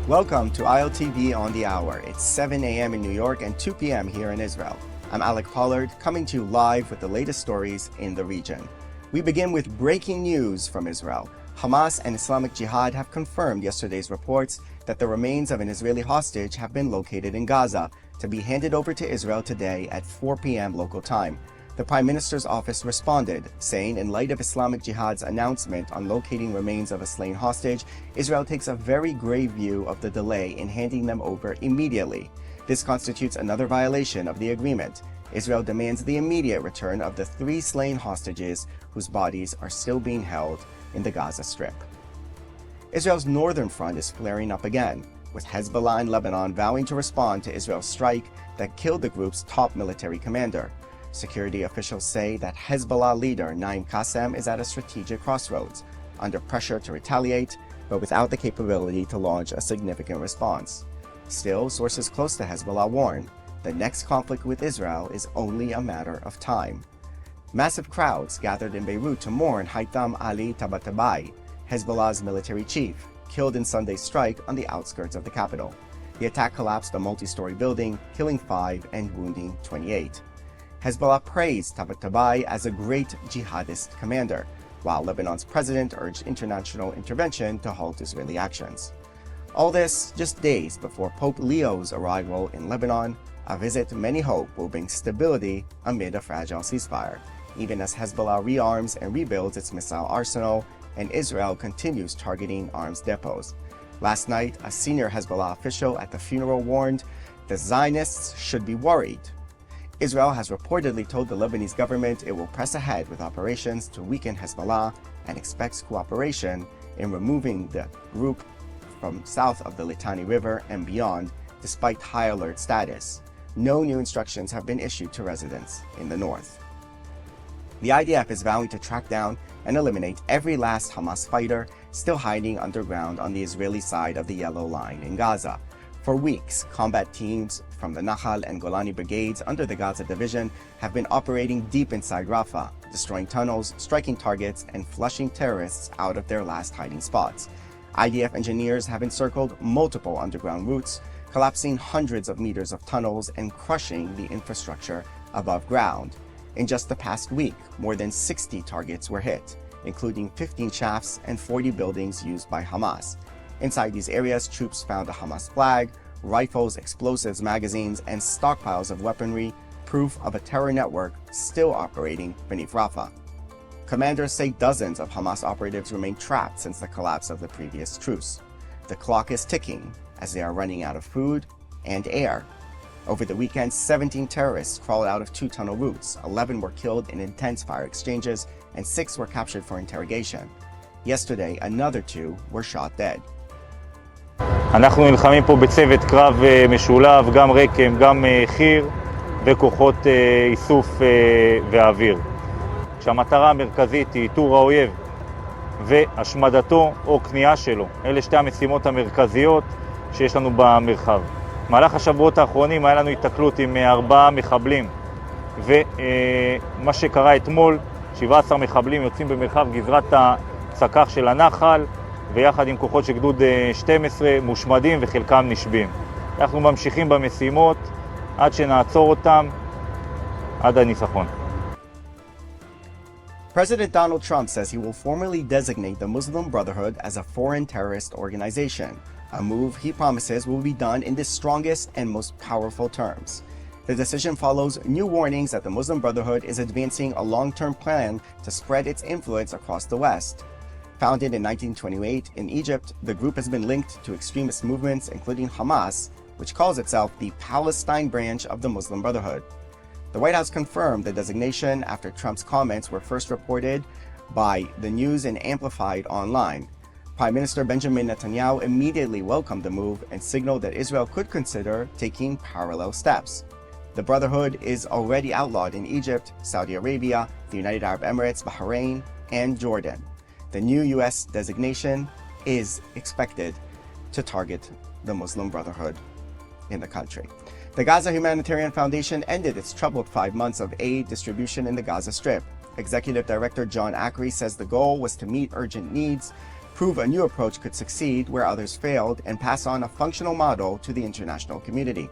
Welcome to ILTV on the Hour. It's 7 a.m. in New York and 2 p.m. here in Israel. I'm Alec Pollard, coming to you live with the latest stories in the region. We begin with breaking news from Israel. Hamas and Islamic Jihad have confirmed yesterday's reports that the remains of an Israeli hostage have been located in Gaza to be handed over to Israel today at 4 p.m. local time. The Prime Minister's office responded, saying in light of Islamic Jihad's announcement on locating remains of a slain hostage, Israel takes a very grave view of the delay in handing them over immediately. This constitutes another violation of the agreement. Israel demands the immediate return of the 3 slain hostages whose bodies are still being held in the Gaza Strip. Israel's northern front is flaring up again, with Hezbollah in Lebanon vowing to respond to Israel's strike that killed the group's top military commander. Security officials say that Hezbollah leader Naim Qassem is at a strategic crossroads, under pressure to retaliate, but without the capability to launch a significant response. Still, sources close to Hezbollah warn the next conflict with Israel is only a matter of time. Massive crowds gathered in Beirut to mourn Haitham Ali Tabatabai, Hezbollah's military chief, killed in Sunday's strike on the outskirts of the capital. The attack collapsed a multi-story building, killing 5 and wounding 28. Hezbollah praised Tabatabai as a great jihadist commander, while Lebanon's president urged international intervention to halt Israeli actions. All this just days before Pope Leo's arrival in Lebanon, a visit many hope will bring stability amid a fragile ceasefire, even as Hezbollah rearms and rebuilds its missile arsenal and Israel continues targeting arms depots. Last night, a senior Hezbollah official at the funeral warned the Zionists should be worried. Israel has reportedly told the Lebanese government it will press ahead with operations to weaken Hezbollah and expects cooperation in removing the group from south of the Litani River and beyond, despite high alert status. No new instructions have been issued to residents in the north. The IDF is vowing to track down and eliminate every last Hamas fighter still hiding underground on the Israeli side of the Yellow Line in Gaza. For weeks, combat teams from the Nahal and Golani brigades under the Gaza division have been operating deep inside Rafah, destroying tunnels, striking targets, and flushing terrorists out of their last hiding spots. IDF engineers have encircled multiple underground routes, collapsing hundreds of meters of tunnels and crushing the infrastructure above ground. In just the past week, more than 60 targets were hit, including 15 shafts and 40 buildings used by Hamas. Inside these areas, troops found a Hamas flag, rifles, explosives, magazines, and stockpiles of weaponry, proof of a terror network still operating beneath Rafah. Commanders say dozens of Hamas operatives remain trapped since the collapse of the previous truce. The clock is ticking as they are running out of food and air. Over the weekend, 17 terrorists crawled out of 2 tunnel routes, 11 were killed in intense fire exchanges, and 6 were captured for interrogation. Yesterday, another 2 were shot dead. אנחנו נלחמים פה בצוות קרב משולב, גם רקם, גם חי"ר וכוחות איסוף ואוויר. כשהמטרה המרכזית היא איתור האויב והשמדתו או כניעה שלו. אלה שתי המשימות המרכזיות שיש לנו במרחב. במהלך השבועות האחרונים היה לנו התקלות עם 4 מחבלים. ומה שקרה אתמול, 17 מחבלים יוצאים במרחב גזרת הצקח של הנחל, ויחד עם כוחות של גדוד 12 מושמדים וחלקם נשבים. אנחנו ממשיכים במשימות עד שנעצור אותם עד הניצחון. President Donald Trump says he will formally designate the Muslim Brotherhood as a foreign terrorist organization, a move he promises will be done in the strongest and most powerful terms. The decision follows new warnings that the Muslim Brotherhood is advancing a long-term plan to spread its influence across the West. Founded in 1928 in Egypt, the group has been linked to extremist movements including Hamas, which calls itself the Palestine branch of the Muslim Brotherhood. The White House confirmed the designation after Trump's comments were first reported by the news and amplified online. Prime Minister Benjamin Netanyahu immediately welcomed the move and signaled that Israel could consider taking parallel steps. The Brotherhood is already outlawed in Egypt, Saudi Arabia, the United Arab Emirates, Bahrain, and Jordan. The new U.S. designation is expected to target the Muslim Brotherhood in the country. The Gaza Humanitarian Foundation ended its troubled 5 months of aid distribution in the Gaza Strip. Executive Director John Ackery says the goal was to meet urgent needs prove a new approach could succeed where others failed, and pass on a functional model to the international community.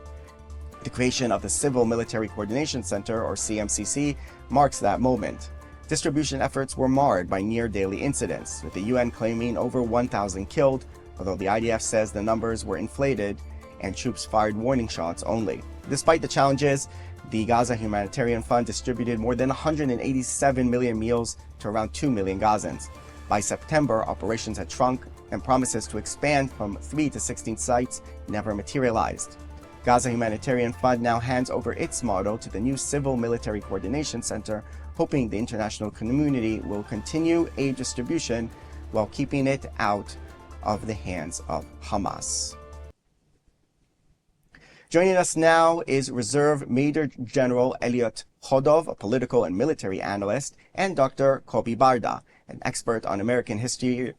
The creation of the Civil Military Coordination Center, or CMCC, marks that moment. Distribution efforts were marred by near-daily incidents, with the UN claiming over 1,000 killed, although the IDF says the numbers were inflated and troops fired warning shots only. Despite the challenges, the Gaza Humanitarian Fund distributed more than 187 million meals to around 2 million Gazans. By September, operations had shrunk, and promises to expand from 3 to 16 sites never materialized. Gaza Humanitarian Fund now hands over its model to the new Civil Military Coordination Center, hoping the international community will continue aid distribution while keeping it out of the hands of Hamas. Joining us now is Reserve Major General Elliot, Chodoff, a political and military analyst, and Dr. Kobi Barda, an expert on American history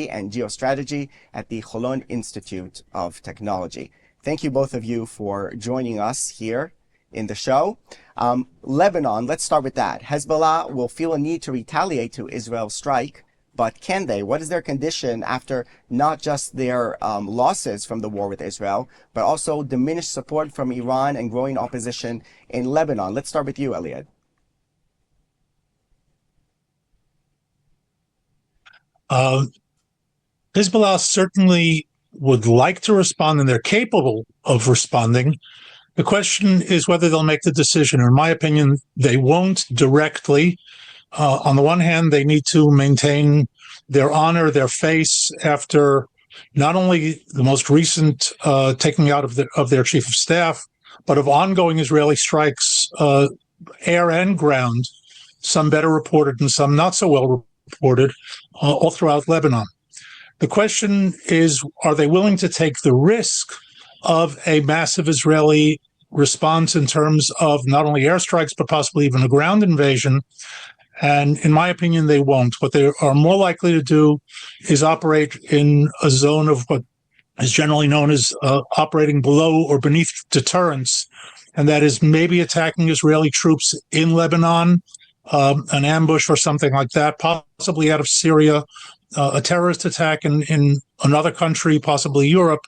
and geostrategy at the Holon Institute of Technology. Thank you both of you for joining us here in the show. Lebanon, let's start with that. Hezbollah will feel a need to retaliate to Israel's strike, but can they? What is their condition after not just their losses from the war with Israel, but also diminished support from Iran and growing opposition in Lebanon? Let's start with you, Elliot. Hezbollah certainly would like to respond, and they're capable of responding. The question is whether they'll make the decision. In my opinion, they won't directly. On the one hand, they need to maintain their honor, their face after not only the most recent taking out of their chief of staff, but of ongoing Israeli strikes, air and ground, some better reported and some not so well reported, all throughout Lebanon. The question is, are they willing to take the risk of a massive Israeli response in terms of not only airstrikes, but possibly even a ground invasion? And in my opinion, they won't. What they are more likely to do is operate in a zone of what is generally known as operating below or beneath deterrence, and that is maybe attacking Israeli troops in Lebanon, an ambush or something like that, possibly out of Syria, a terrorist attack in another country, possibly Europe.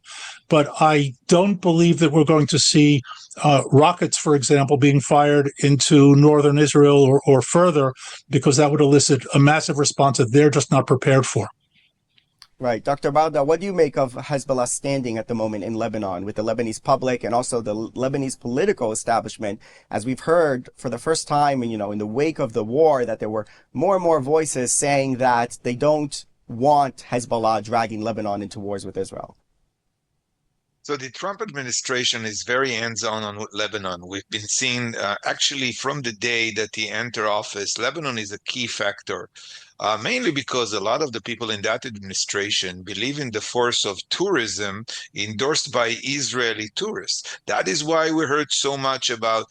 But I don't believe that we're going to see rockets, for example, being fired into northern Israel or further, because that would elicit a massive response that they're just not prepared for. Right. Dr. Barda, what do you make of Hezbollah's standing at the moment in Lebanon with the Lebanese public and also the Lebanese political establishment? As we've heard for the first time, in the wake of the war, that there were more and more voices saying that they don't want Hezbollah dragging Lebanon into wars with Israel. So the Trump administration is very hands-on on Lebanon. We've been seeing, actually, from the day that he entered office, Lebanon is a key factor, mainly because a lot of the people in that administration believe in the force of tourism endorsed by Israeli tourists. That is why we heard so much about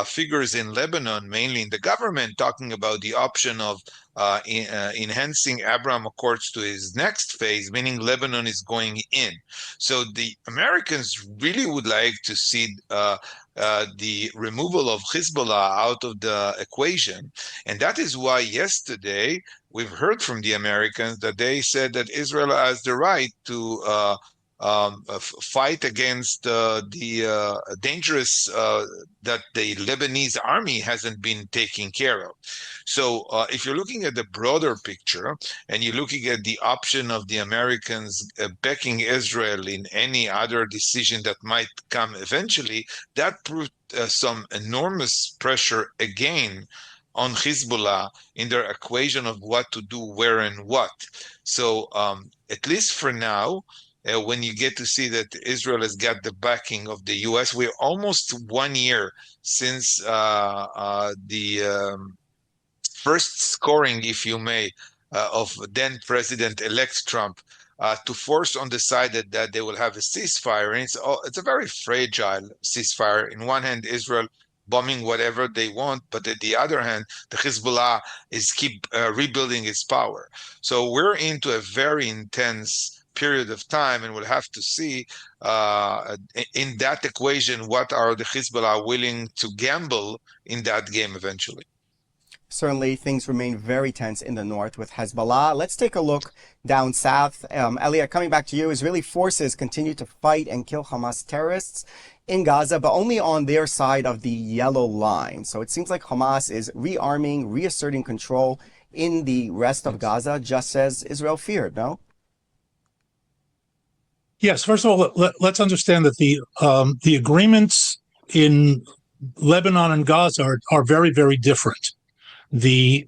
figures in Lebanon, mainly in the government, talking about the option of enhancing Abraham Accords to his next phase, meaning Lebanon is going in. So the Americans really would like to see the removal of Hezbollah out of the equation. And that is why yesterday we've heard from the Americans that they said that Israel has the right to fight against the dangerous that the Lebanese army hasn't been taking care of. So if you're looking at the broader picture and you're looking at the option of the Americans backing Israel in any other decision that might come eventually, that put some enormous pressure again on Hezbollah in their equation of what to do, where and what. So at least for now, when you get to see that Israel has got the backing of the U.S., we're almost 1 year since the first scoring, if you may, of then President-elect Trump to force on the side that they will have a ceasefire. And it's a very fragile ceasefire. In one hand, Israel bombing whatever they want, but at the other hand, the Hezbollah is keep rebuilding its power. So we're into a very intense period of time, and we'll have to see in that equation what are the Hezbollah willing to gamble in that game eventually. Certainly, things remain very tense in the north with Hezbollah. Let's take a look down south. Elliot, coming back to you, Israeli forces continue to fight and kill Hamas terrorists in Gaza, but only on their side of the yellow line. So it seems like Hamas is rearming, reasserting control in the rest of Gaza, just as Israel feared, no? Yes, first of all, let's understand that the agreements in Lebanon and Gaza are very, very different. The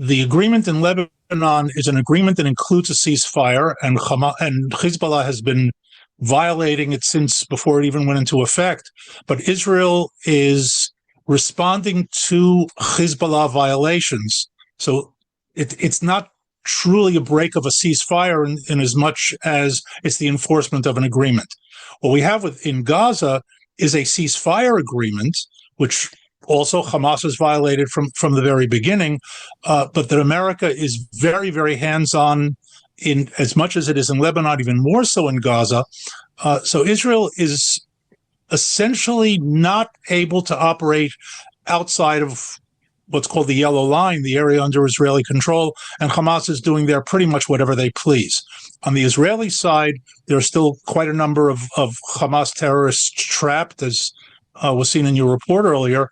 agreement in Lebanon is an agreement that includes a ceasefire, and Hezbollah has been violating it since before it even went into effect. But Israel is responding to Hezbollah violations. So it's not truly a break of a ceasefire in as much as it's the enforcement of an agreement. What we have in Gaza is a ceasefire agreement, which also Hamas has violated from the very beginning, but that America is very, very hands-on in as much as it is in Lebanon, even more so in Gaza. So Israel is essentially not able to operate outside of what's called the yellow line, the area under Israeli control, and Hamas is doing there pretty much whatever they please. On the Israeli side, there are still quite a number of Hamas terrorists trapped, as was seen in your report earlier,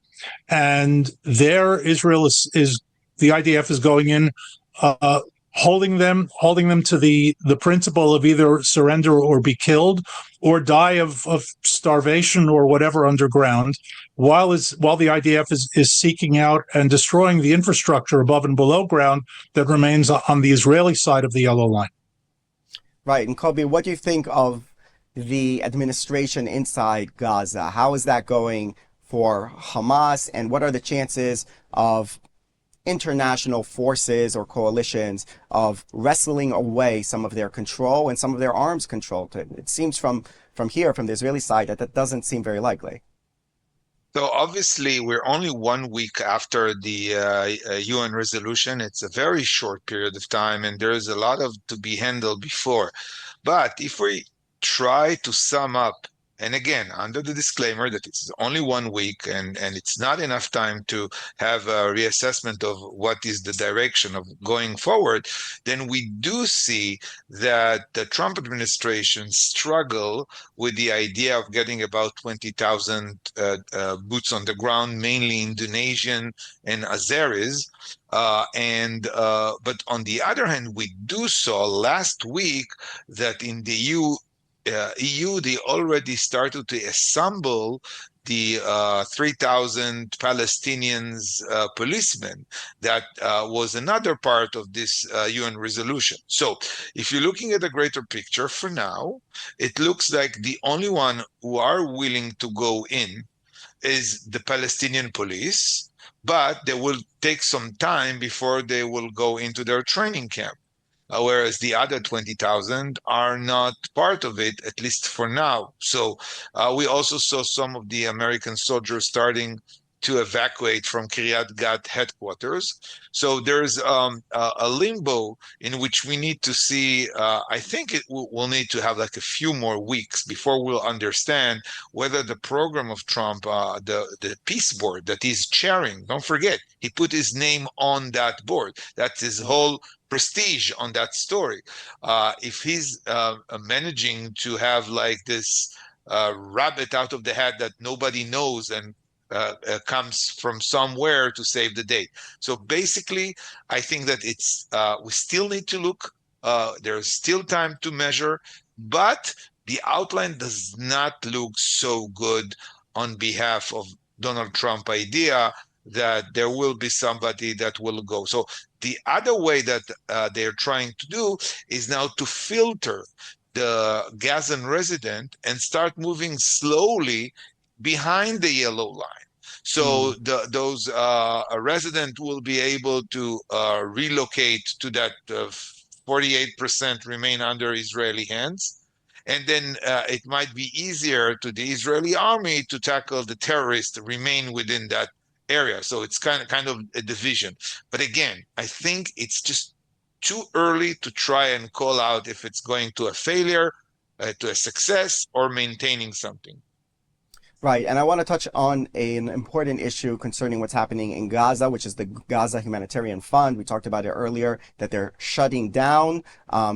and there Israel is the IDF is going in, holding them to the principle of either surrender or be killed or die of starvation or whatever underground, while the IDF is seeking out and destroying the infrastructure above and below ground that remains on the Israeli side of the yellow line. Right. And Kobe, what do you think of the administration inside Gaza? How is that going for Hamas, and what are the chances of international forces or coalitions of wrestling away some of their control and some of their arms control? It seems from here, from the Israeli side, that doesn't seem very likely. So obviously, we're only 1 week after the UN resolution. It's a very short period of time, and there is a lot to be handled before. But if we try to sum up, and again, under the disclaimer that it's only 1 week and it's not enough time to have a reassessment of what is the direction of going forward, then we do see that the Trump administration struggle with the idea of getting about 20,000 boots on the ground, mainly Indonesian and Azeris. But on the other hand, we do saw last week that in the EU, they already started to assemble the 3,000 Palestinians policemen. That was another part of this UN resolution. So if you're looking at the greater picture for now, it looks like the only one who are willing to go in is the Palestinian police, but they will take some time before they will go into their training camp. Whereas the other 20,000 are not part of it, at least for now. So we also saw some of the American soldiers starting to evacuate from Kiryat Gat headquarters. So there's a limbo in which we need to see, I think we'll need to have like a few more weeks before we'll understand whether the program of Trump, the peace board that he's chairing, don't forget, he put his name on that board. That's his whole prestige on that story. If he's managing to have like this rabbit out of the hat that nobody knows and comes from somewhere to save the day. So basically, I think that it's we still need to look. There's still time to measure, but the outline does not look so good on behalf of Donald Trump idea that there will be somebody that will go. So the other way that they're trying to do is now to filter the Gazan resident and start moving slowly behind the yellow line. So those residents will be able to relocate to that 48% remain under Israeli hands. And then it might be easier to the Israeli army to tackle the terrorists remain within that area. So it's kind of a division. But again, I think it's just too early to try and call out if it's going to a failure, to a success, or maintaining something. Right, and I want to touch on an important issue concerning what's happening in Gaza, which is the Gaza Humanitarian Fund. We talked about it earlier, that they're shutting down,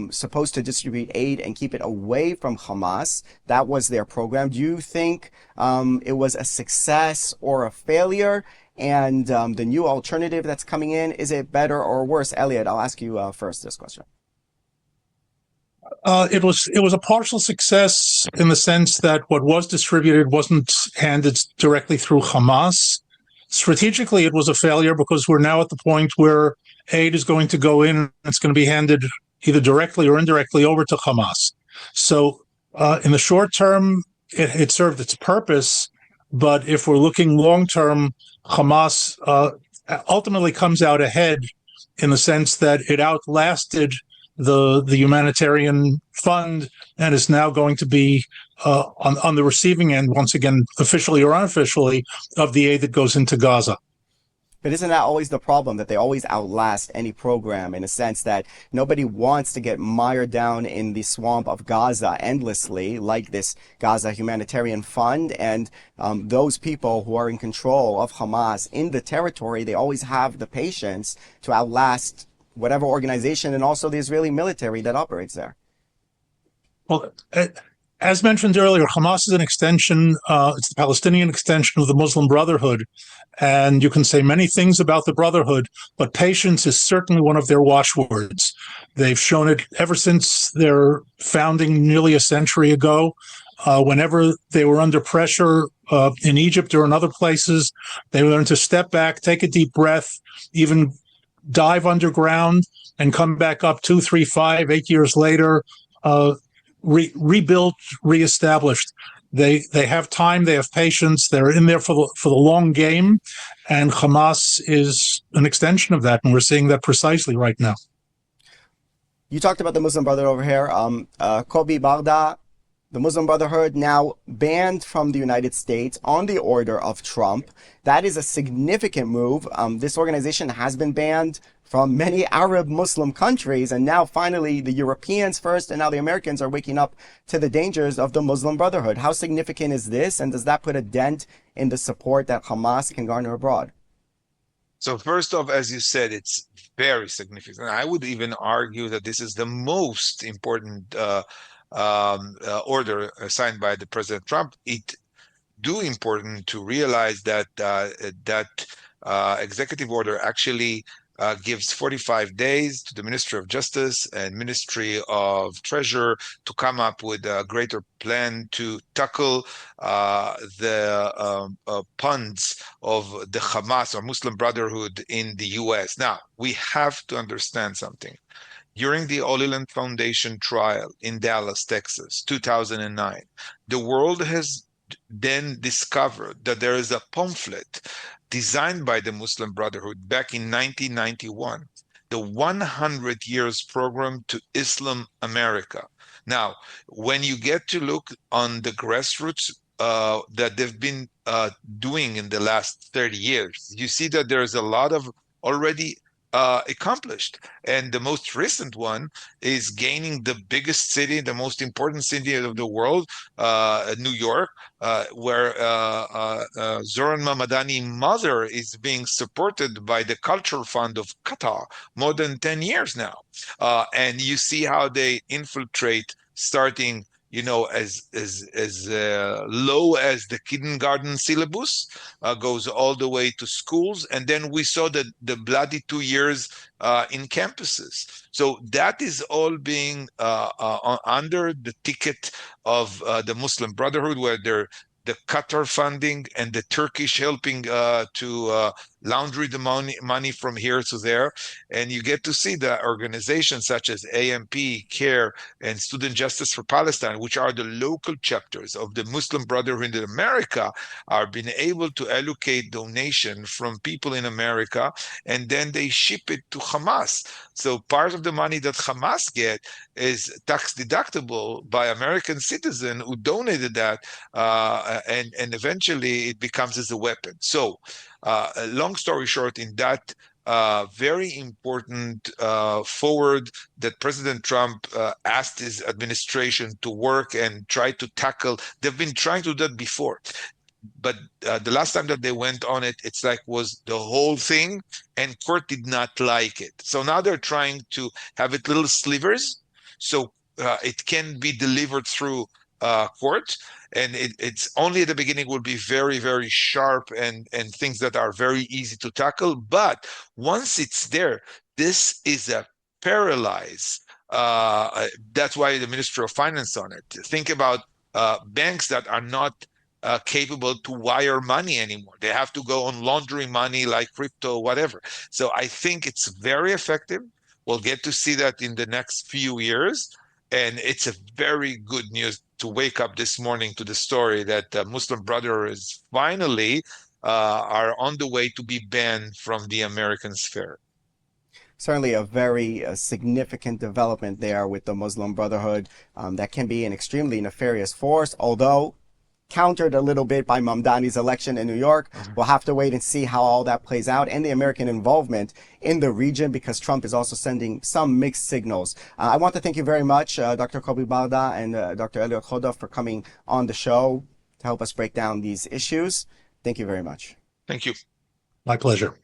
supposed to distribute aid and keep it away from Hamas. That was their program. Do you think it was a success or a failure? And the new alternative that's coming in, is it better or worse? Elliot, I'll ask you first this question. It was a partial success in the sense that what was distributed wasn't handed directly through Hamas. Strategically, it was a failure because we're now at the point where aid is going to go in and it's going to be handed either directly or indirectly over to Hamas. So in the short term, it served its purpose. But if we're looking long term, Hamas ultimately comes out ahead in the sense that it outlasted the humanitarian fund and is now going to be on the receiving end, once again, officially or unofficially, of the aid that goes into Gaza. But isn't that always the problem, that they always outlast any program, in a sense that nobody wants to get mired down in the swamp of Gaza endlessly, like this Gaza Humanitarian Fund, and those people who are in control of Hamas in the territory, they always have the patience to outlast whatever organization and also the Israeli military that operates there. Well, as mentioned earlier, Hamas is an extension, it's the Palestinian extension of the Muslim Brotherhood. And you can say many things about the Brotherhood, but patience is certainly one of their watchwords. They've shown it ever since their founding nearly a century ago. Whenever they were under pressure in Egypt or in other places, they learned to step back, take a deep breath, even dive underground and come back up 2, 3, 5, 8 years later, rebuilt, reestablished. They have time, they have patience, they're in there for the long game, and Hamas is an extension of that, and we're seeing that precisely right now. You talked about the Muslim Brotherhood over here. Kobi Barda, the Muslim Brotherhood, now banned from the United States on the order of Trump. That is a significant move. This organization has been banned from many Arab Muslim countries, and now finally the Europeans first and now the Americans are waking up to the dangers of the Muslim Brotherhood. How significant is this, and does that put a dent in the support that Hamas can garner abroad? So first off, as you said, it's very significant. I would even argue that this is the most important order signed by the President Trump. It do important to realize that executive order actually gives 45 days to the Ministry of Justice and Ministry of Treasure to come up with a greater plan to tackle the funds of the Hamas or Muslim Brotherhood in the U.S. Now, we have to understand something. During the Elliot Foundation trial in Dallas, Texas, 2009, the world has then discovered that there is a pamphlet designed by the Muslim Brotherhood back in 1991, the 100 Years Program to Islam America. Now, when you get to look on the grassroots that they've been doing in the last 30 years, you see that there's a lot of already accomplished. And the most recent one is gaining the biggest city, the most important city of the world, New York, where Zoran Mamadani's mother is being supported by the Cultural Fund of Qatar more than 10 years now. And you see how they infiltrate, starting as low as the kindergarten syllabus, goes all the way to schools. And then we saw the bloody 2 years in campuses. So that is all being under the ticket of the Muslim Brotherhood, where they're the Qatar funding and the Turkish helping to laundry the money from here to there. And you get to see the organizations such as AMP, CARE, and Student Justice for Palestine, which are the local chapters of the Muslim Brotherhood in America, are being able to allocate donation from people in America, and then they ship it to Hamas. So part of the money that Hamas get is tax deductible by American citizen who donated that, and eventually it becomes as a weapon. So long story short, in that very important forward that President Trump asked his administration to work and try to tackle, they've been trying to do that before. but the last time that they went on it, it's like was the whole thing, and court did not like it. So now they're trying to have it little slivers, so it can be delivered through court, and it's only at the beginning will be very, very sharp and things that are very easy to tackle. But once it's there, this is a paralyze. That's why the Ministry of Finance on it. Think about banks that are not capable to wire money anymore. They have to go on laundering money like crypto, whatever. So I think it's very effective. We'll get to see that in the next few years. And it's a very good news to wake up this morning to the story that Muslim Brotherhood is finally are on the way to be banned from the American sphere. Certainly a very significant development there with the Muslim Brotherhood that can be an extremely nefarious force, although countered a little bit by Mamdani's election in New York. We'll have to wait and see how all that plays out, and the American involvement in the region, because Trump is also sending some mixed signals. I want to thank you very much, Dr. Kobi Balda and Dr. Elliot Chodoff, for coming on the show to help us break down these issues. Thank you very much. Thank you. My pleasure.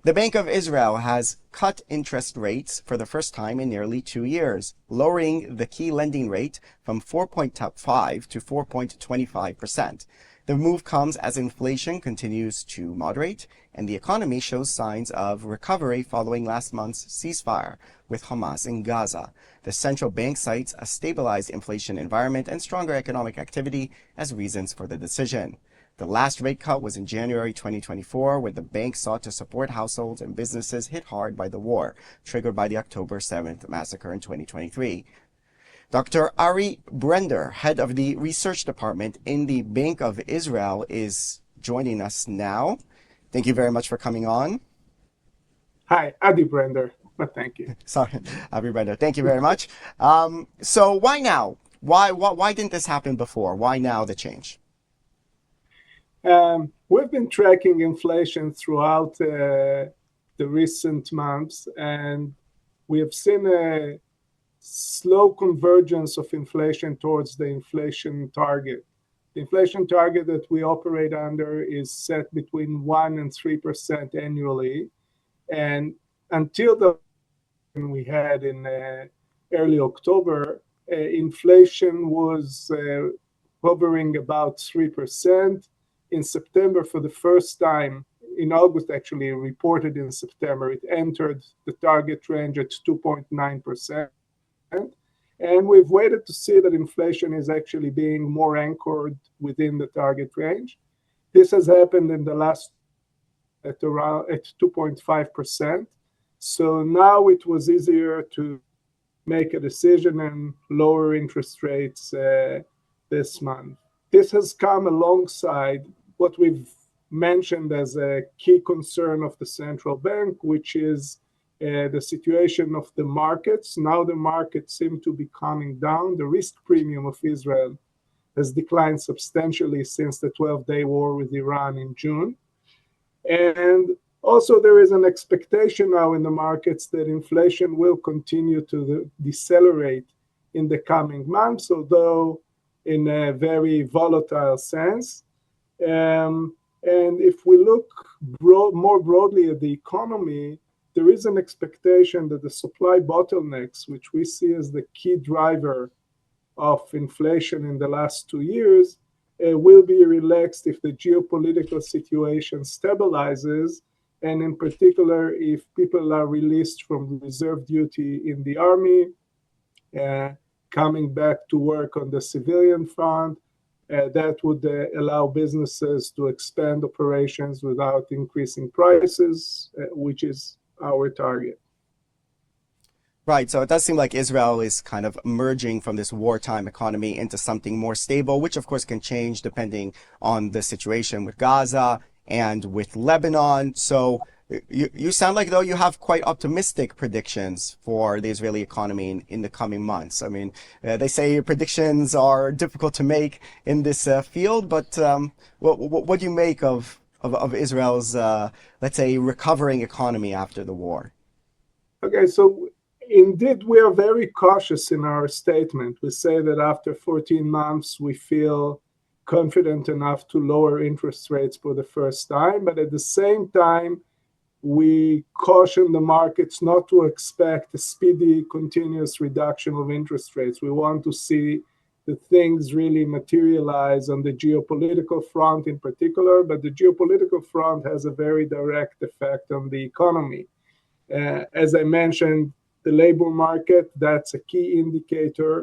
The Bank of Israel has cut interest rates for the first time in nearly 2 years, lowering the key lending rate from 4.5 to 4.25%. The move comes as inflation continues to moderate and the economy shows signs of recovery following last month's ceasefire with Hamas in Gaza. The central bank cites a stabilized inflation environment and stronger economic activity as reasons for the decision. The last rate cut was in January 2024, where the bank sought to support households and businesses hit hard by the war, triggered by the October 7th massacre in 2023. Dr. Ari Brender, head of the research department in the Bank of Israel, is joining us now. Thank you very much for coming on. Hi, Adi Brender, but thank you. Sorry, Ari Brender. Thank you very much. So why now? Why didn't this happen before? Why now the change? We've been tracking inflation throughout the recent months, and we have seen a slow convergence of inflation towards the inflation target. The inflation target that we operate under is set between 1% and 3% annually, and until the we had in early October, inflation was hovering about 3%. In September, for the first time, in August actually, reported in September, it entered the target range at 2.9%. And we've waited to see that inflation is actually being more anchored within the target range. This has happened in the last at 2.5%. So now it was easier to make a decision and lower interest rates this month. This has come alongside what we've mentioned as a key concern of the central bank, which is the situation of the markets. Now the markets seem to be calming down. The risk premium of Israel has declined substantially since the 12-day war with Iran in June. And also there is an expectation now in the markets that inflation will continue to decelerate in the coming months, although in a very volatile sense. And if we look more broadly at the economy, there is an expectation that the supply bottlenecks, which we see as the key driver of inflation in the last 2 years, will be relaxed if the geopolitical situation stabilizes, and in particular, if people are released from reserve duty in the army, coming back to work on the civilian front. That would allow businesses to expand operations without increasing prices, which is our target. Right, so it does seem like Israel is kind of emerging from this wartime economy into something more stable, which of course can change depending on the situation with Gaza and with Lebanon. So you sound like, though, you have quite optimistic predictions for the Israeli economy in the coming months. I mean, they say predictions are difficult to make in this field, but what do you make of Israel's, let's say, recovering economy after the war? Okay, so indeed, we are very cautious in our statement. We say that after 14 months, we feel confident enough to lower interest rates for the first time. But at the same time, we caution the markets not to expect a speedy, continuous reduction of interest rates. We want to see the things really materialize on the geopolitical front in particular, but the geopolitical front has a very direct effect on the economy. As I mentioned, the labor market, that's a key indicator.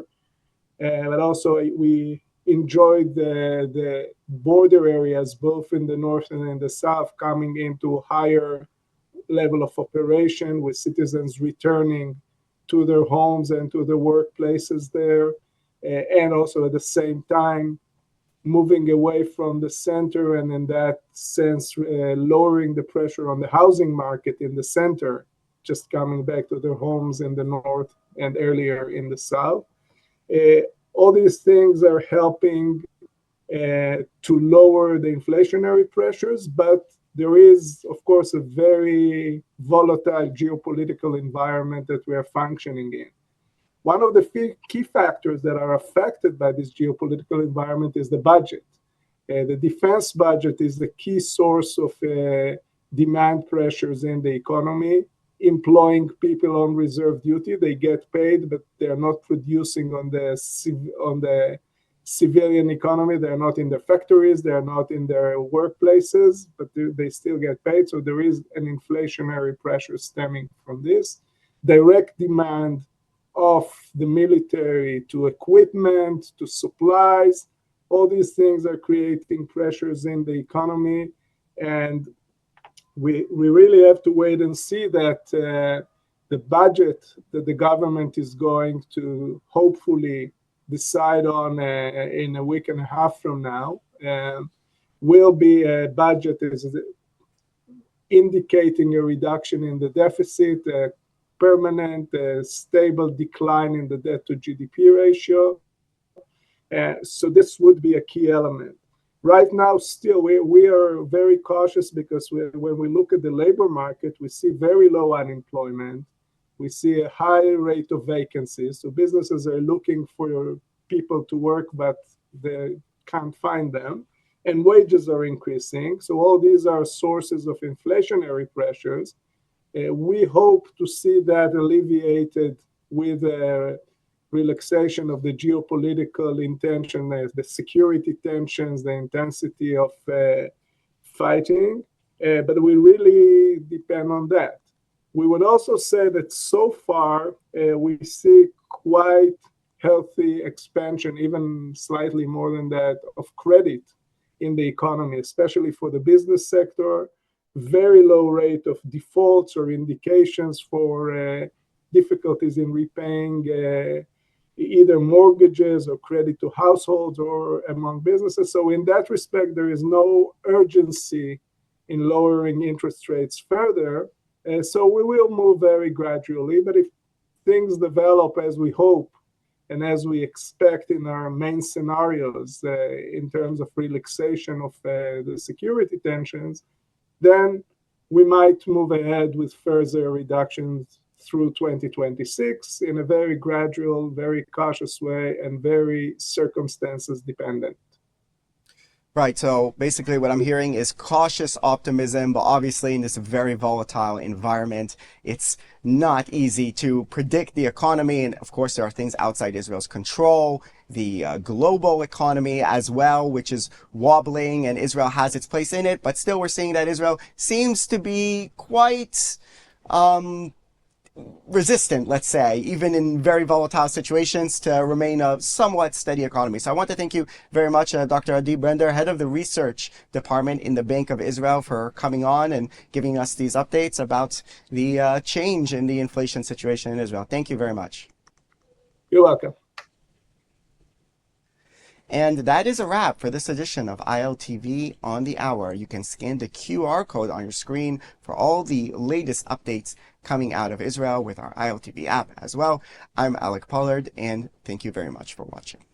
But also we enjoyed the border areas, both in the north and in the south, coming into higher level of operation with citizens returning to their homes and to their workplaces there. And also at the same time, moving away from the center and in that sense, lowering the pressure on the housing market in the center, just coming back to their homes in the north and earlier in the south. All these things are helping to lower the inflationary pressures, but there is, of course, a very volatile geopolitical environment that we are functioning in. One of the key factors that are affected by this geopolitical environment is the budget. The defense budget is the key source of demand pressures in the economy. Employing people on reserve duty, they get paid, but they're not producing on the civilian economy. They're not in their factories, they're not in their workplaces, but they still get paid. So there is an inflationary pressure stemming from this. Direct demand of the military to equipment, to supplies, all these things are creating pressures in the economy. And we really have to wait and see that the budget that the government is going to hopefully decide on in a week and a half from now will be a budget that is indicating a reduction in the deficit, a permanent, stable decline in the debt to GDP ratio. So this would be a key element. Right now, still, we are very cautious because when we look at the labor market, we see very low unemployment. We see a high rate of vacancies. So businesses are looking for people to work, but they can't find them. And wages are increasing. So all these are sources of inflationary pressures. We hope to see that alleviated with relaxation of the geopolitical intention, the security tensions, the intensity of fighting, but we really depend on that. We would also say that so far we see quite healthy expansion, even slightly more than that, of credit in the economy, especially for the business sector. Very low rate of defaults or indications for difficulties in repaying either mortgages or credit to households or among businesses. So in that respect, there is no urgency in lowering interest rates further. So we will move very gradually. But if things develop as we hope and as we expect in our main scenarios in terms of relaxation of the security tensions, then we might move ahead with further reductions through 2026 in a very gradual, very cautious way, and very circumstances dependent. Right, so basically what I'm hearing is cautious optimism, but obviously in this very volatile environment, it's not easy to predict the economy. And of course, there are things outside Israel's control, the global economy as well, which is wobbling, and Israel has its place in it. But still, we're seeing that Israel seems to be quite resistant, let's say, even in very volatile situations, to remain a somewhat steady economy. So I want to thank you very much, Dr. Adi Brender, head of the research department in the Bank of Israel, for coming on and giving us these updates about the change in the inflation situation in Israel. Thank you very much. You're welcome. And that is a wrap for this edition of ILTV on the Hour. You can scan the QR code on your screen for all the latest updates coming out of Israel with our ILTV app as well. I'm Alec Pollard, and thank you very much for watching.